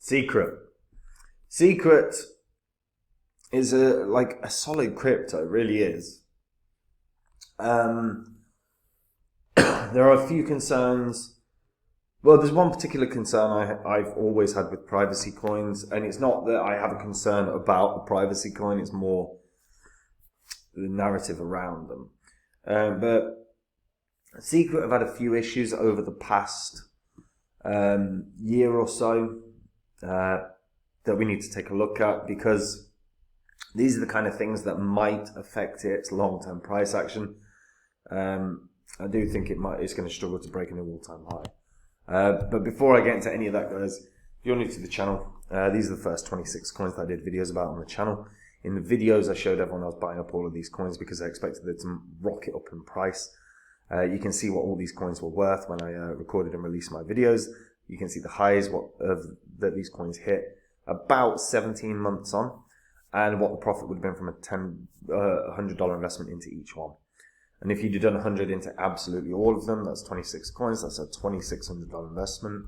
Secret. Secret is like a solid crypto, it really is. There are a few concerns. Well, there's one particular concern I've always had with privacy coins, and it's not that I have a concern about the privacy coin, it's more the narrative around them. But Secret have had a few issues over the past year or so that we need to take a look at, because these are the kind of things that might affect its long-term price action. I do think it's going to struggle to break a new all-time high. But before I get into any of that, guys, if you're new to the channel, these are the first 26 coins that I did videos about on the channel. In the videos, I showed everyone I was buying up all of these coins because I expected it to rocket up in price. You can see what all these coins were worth when I recorded and released my videos. You can see the highs that these coins hit about 17 months on, and what the profit would have been from a $100 investment into each one. And if you'd done 100 into absolutely all of them, that's 26 coins, that's a $2,600 investment.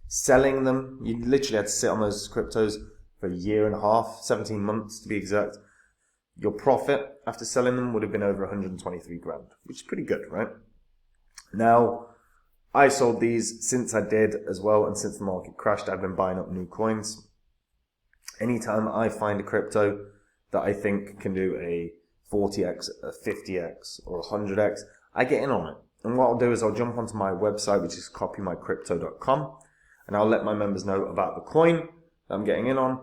Selling them, you literally had to sit on those cryptos for a year and a half, 17 months to be exact. Your profit after selling them would have been over 123 grand, which is pretty good, right? Now, I sold these since I did as well, and since the market crashed, I've been buying up new coins. Anytime I find a crypto that I think can do a 40x, a 50x, or 100x, I get in on it. And what I'll do is I'll jump onto my website, which is copymycrypto.com, and I'll let my members know about the coin that I'm getting in on,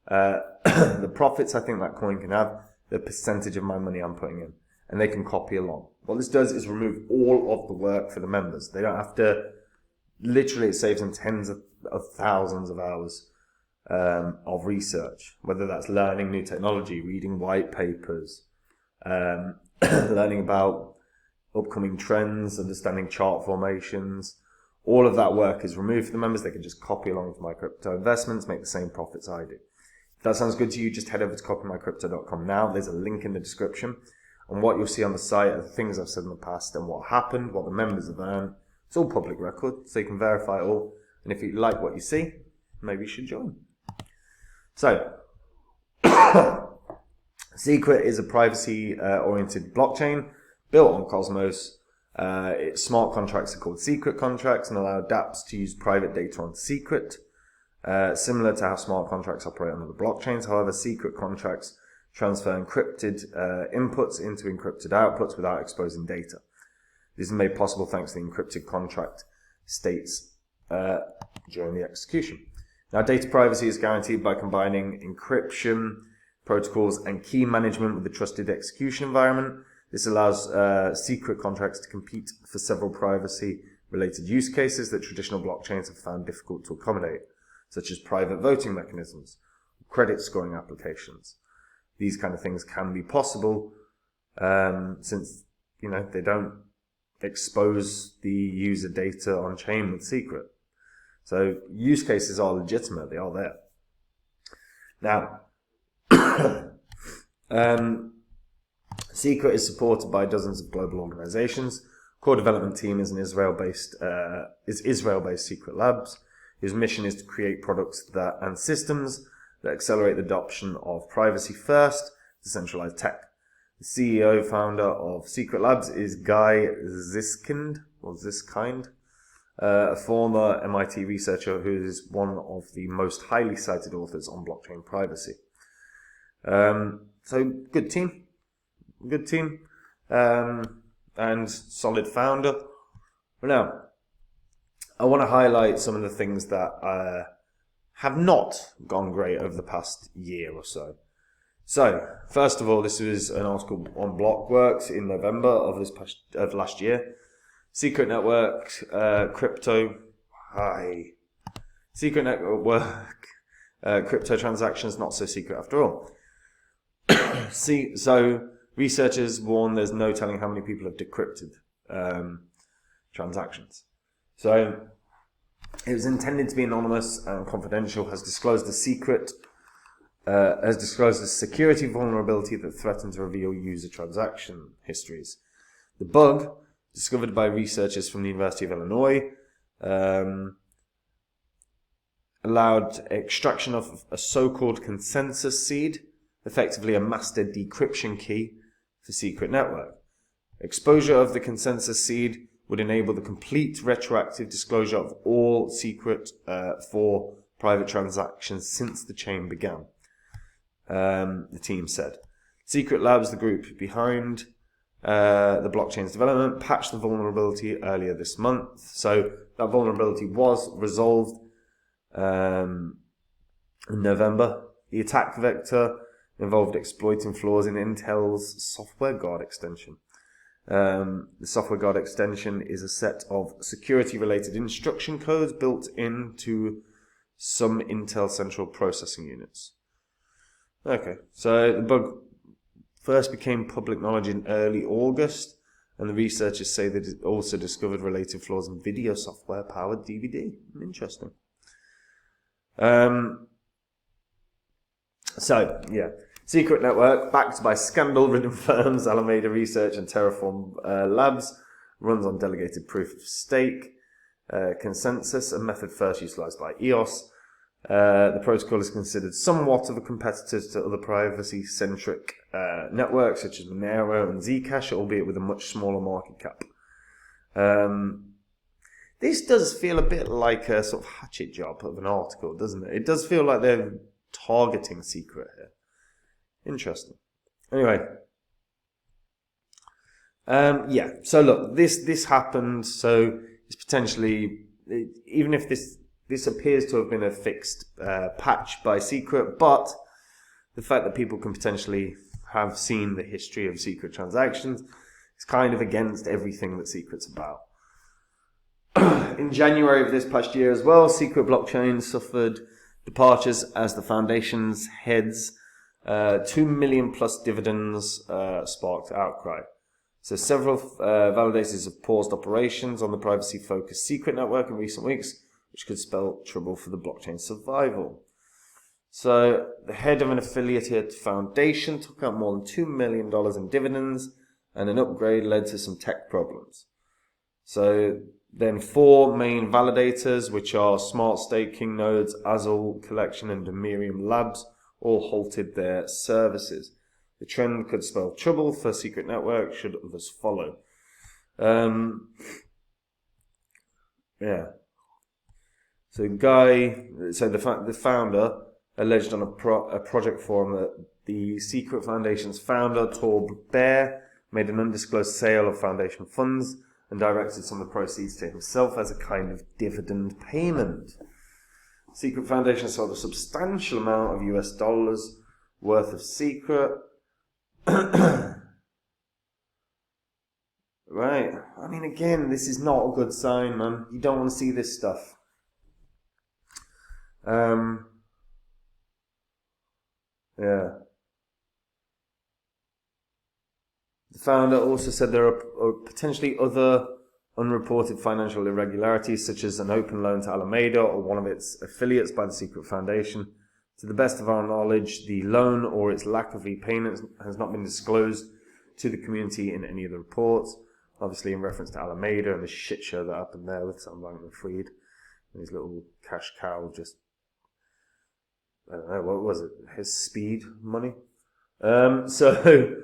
the profits I think that coin can have, the percentage of my money I'm putting in, and they can copy along. What this does is remove all of the work for the members. They don't have to, literally it saves them tens of thousands of hours of research, whether that's learning new technology, reading white papers, learning about upcoming trends, understanding chart formations. All of that work is removed for the members. They can just copy along with my crypto investments, make the same profits I do. If that sounds good to you, just head over to copymycrypto.com now. There's a link in the description. And what you'll see on the site are the things I've said in the past and what happened, what the members have earned. It's all public record, so you can verify it all. And if you like what you see, maybe you should join. So, Secret is a privacy-oriented blockchain built on Cosmos. Its smart contracts are called secret contracts and allow dApps to use private data on Secret. Similar to how smart contracts operate on other blockchains. However, secret contracts transfer encrypted inputs into encrypted outputs without exposing data. This is made possible thanks to the encrypted contract states during the execution. Now, data privacy is guaranteed by combining encryption protocols and key management with a trusted execution environment. This allows secret contracts to compete for several privacy-related use cases that traditional blockchains have found difficult to accommodate, such as private voting mechanisms, credit scoring applications. These kind of things can be possible since they don't expose the user data on chain with Secret. So use cases are legitimate; they are there. Now, Secret is supported by dozens of global organizations. Core development team is Israel-based Secret Labs, whose mission is to create products and systems that accelerate the adoption of privacy-first, decentralized tech. The CEO, founder of Secret Labs is Guy Ziskind, a former MIT researcher who is one of the most highly cited authors on blockchain privacy. So good team, and solid founder. But now, I want to highlight some of the things that have not gone great over the past year or so. So, first of all, this was an article on Blockworks in November of last year. Secret Network, crypto transactions not so secret after all. So researchers warn there's no telling how many people have decrypted transactions. So it was intended to be anonymous and confidential, has disclosed a security vulnerability that threatens to reveal user transaction histories. The bug, discovered by researchers from the University of Illinois, allowed extraction of a so-called consensus seed, effectively a master decryption key for secret network. Exposure of the consensus seed would enable the complete retroactive disclosure of all secret for private transactions since the chain began, the team said. Secret Labs, the group behind the blockchain's development, patched the vulnerability earlier this month. So that vulnerability was resolved in November. The attack vector involved exploiting flaws in Intel's software guard extension. The software guard extension is a set of security-related instruction codes built into some Intel central processing units. Okay, so the bug first became public knowledge in early August, and the researchers say that it also discovered related flaws in video software-powered DVD. Interesting. So, yeah. Secret Network, backed by scandal-ridden firms Alameda Research and Terraform Labs, runs on delegated proof of stake, consensus, a method first utilized by EOS. The protocol is considered somewhat of a competitor to other privacy-centric networks such as Monero and Zcash, albeit with a much smaller market cap. This does feel a bit like a sort of hatchet job of an article, doesn't it? It does feel like they're targeting Secret here. Interesting. Anyway. Yeah, so look, this happened, so it's potentially, even if this appears to have been a fixed patch by Secret, but the fact that people can potentially have seen the history of Secret transactions is kind of against everything that Secret's about. In January of this past year as well, Secret Blockchain suffered departures as the foundation's heads 2 million plus dividends sparked outcry. So several validators have paused operations on the privacy-focused Secret network in recent weeks, which could spell trouble for the blockchain's survival. So the head of an affiliated foundation took out more than $2 million in dividends, and an upgrade led to some tech problems. So then 4 main validators, which are Smart Staking Nodes, Azul Collection, and Demirium Labs, all halted their services. The trend could spell trouble for Secret Network should others follow. Yeah. So the founder alleged on a project forum that the Secret Foundation's founder, Tor Bear, made an undisclosed sale of foundation funds and directed some of the proceeds to himself as a kind of dividend payment. Secret Foundation sold a substantial amount of US dollars worth of Secret. Right. I mean, again, this is not a good sign, man. You don't want to see this stuff. Yeah. The founder also said there are potentially other unreported financial irregularities, such as an open loan to Alameda or one of its affiliates by the Secret Foundation. To the best of our knowledge, the loan or its lack of repayment has not been disclosed to the community in any of the reports. Obviously, in reference to Alameda and the shit show that happened there with Sam Bankman-Fried and his little cash cow, just, I don't know, what was it? His speed money? So,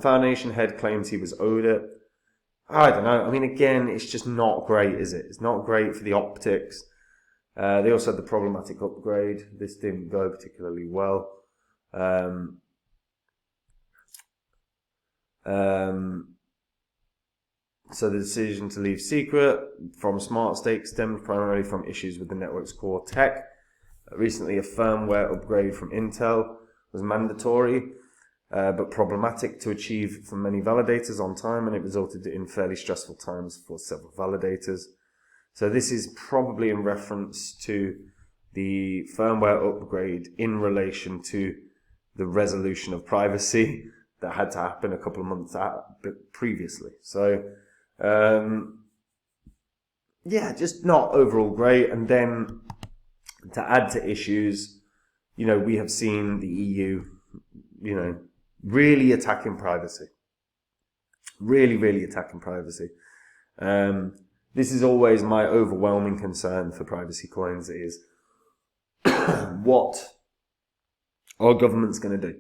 Foundation head claims he was owed it. I don't know. I mean, again, it's just not great, is it? It's not great for the optics. They also had the problematic upgrade. This didn't go particularly well. So the decision to leave Secret from Smart Stake stemmed primarily from issues with the network's core tech. Recently, a firmware upgrade from Intel was mandatory, but problematic to achieve for many validators on time, and it resulted in fairly stressful times for several validators. So this is probably in reference to the firmware upgrade in relation to the resolution of privacy that had to happen a couple of months previously. So, yeah, just not overall great. And then to add to issues, we have seen the EU, really attacking privacy. Really, really attacking privacy. this is always my overwhelming concern for privacy coins is what are governments going to do?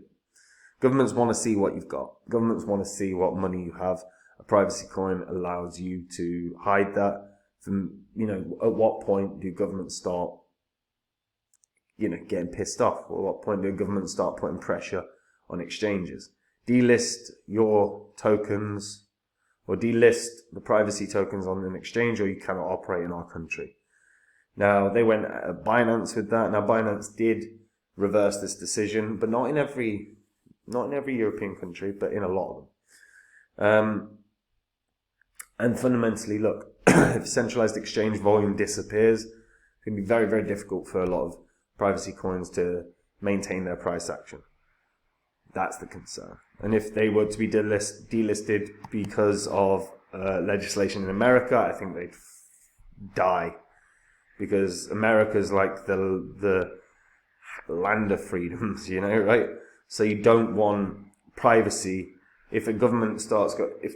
Governments want to see what you've got. Governments want to see what money you have. A privacy coin allows you to hide that. From, at what point do governments start, getting pissed off? Or at what point do governments start putting pressure on exchanges? Delist your tokens or delist the privacy tokens on an exchange, or you cannot operate in our country. Now, they went at Binance with that. Now, Binance did reverse this decision, but not in every European country, but in a lot of them. And fundamentally, look, if centralized exchange volume disappears, it can be very, very difficult for a lot of privacy coins to maintain their price action. That's the concern. And if they were to be delisted because of legislation in America, I think they'd die. Because America's like the land of freedoms, right? So you don't want privacy. If the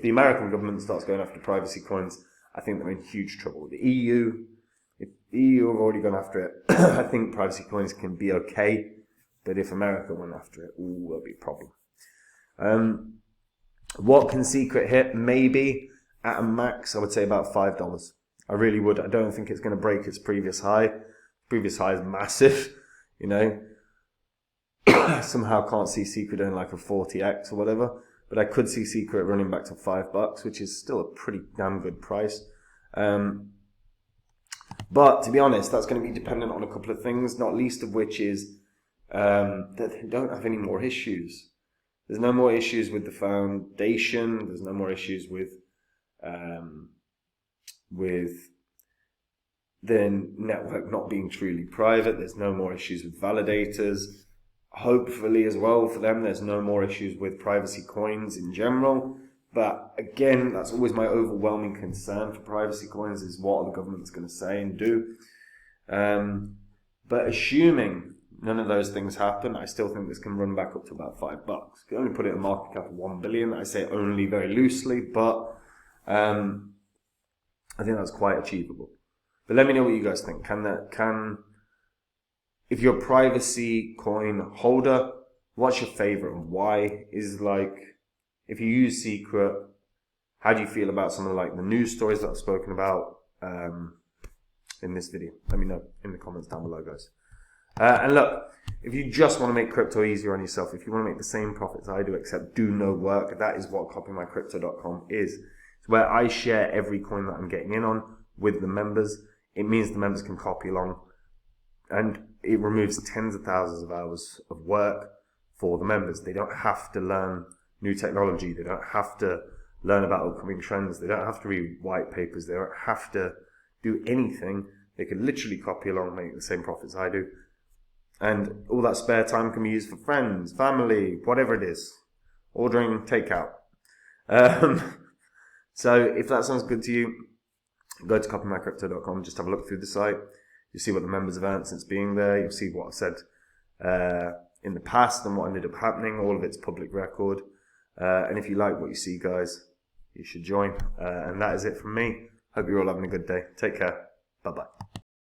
American government starts going after privacy coins, I think they're in huge trouble. The EU, if the EU have already gone after it, I think privacy coins can be okay. But if America went after it, there'll be a problem. What can Secret hit? Maybe at a max, I would say about $5. I really would. I don't think it's going to break its previous high. Previous high is massive, Somehow can't see Secret doing like a 40x or whatever. But I could see Secret running back to $5, which is still a pretty damn good price. But to be honest, that's going to be dependent on a couple of things, not least of which is that they don't have any more issues. There's no more issues with the foundation. There's no more issues with the network not being truly private. There's no more issues with validators. Hopefully as well for them, there's no more issues with privacy coins in general. But again, that's always my overwhelming concern for privacy coins is what are the government's going to say and do. But assuming none of those things happen, I still think this can run back up to about $5. You can only put it in a market cap of 1 billion. I say only very loosely, but I think that's quite achievable. But let me know what you guys think. If you're a privacy coin holder, what's your favorite and why? If you use Secret, how do you feel about some of the news stories that I've spoken about in this video? Let me know in the comments down below, guys. And look, if you just want to make crypto easier on yourself, if you want to make the same profits I do, except do no work, that is what copymycrypto.com is. It's where I share every coin that I'm getting in on with the members. It means the members can copy along, and it removes tens of thousands of hours of work for the members. They don't have to learn new technology. They don't have to learn about upcoming trends. They don't have to read white papers. They don't have to do anything. They can literally copy along and make the same profits I do. And all that spare time can be used for friends, family, whatever it is. Ordering takeout. So if that sounds good to you, go to copymycrypto.com. Just have a look through the site. You'll see what the members have earned since being there. You'll see what I've said in the past and what ended up happening. All of it's public record. And if you like what you see, guys, you should join. And that is it from me. Hope you're all having a good day. Take care. Bye-bye.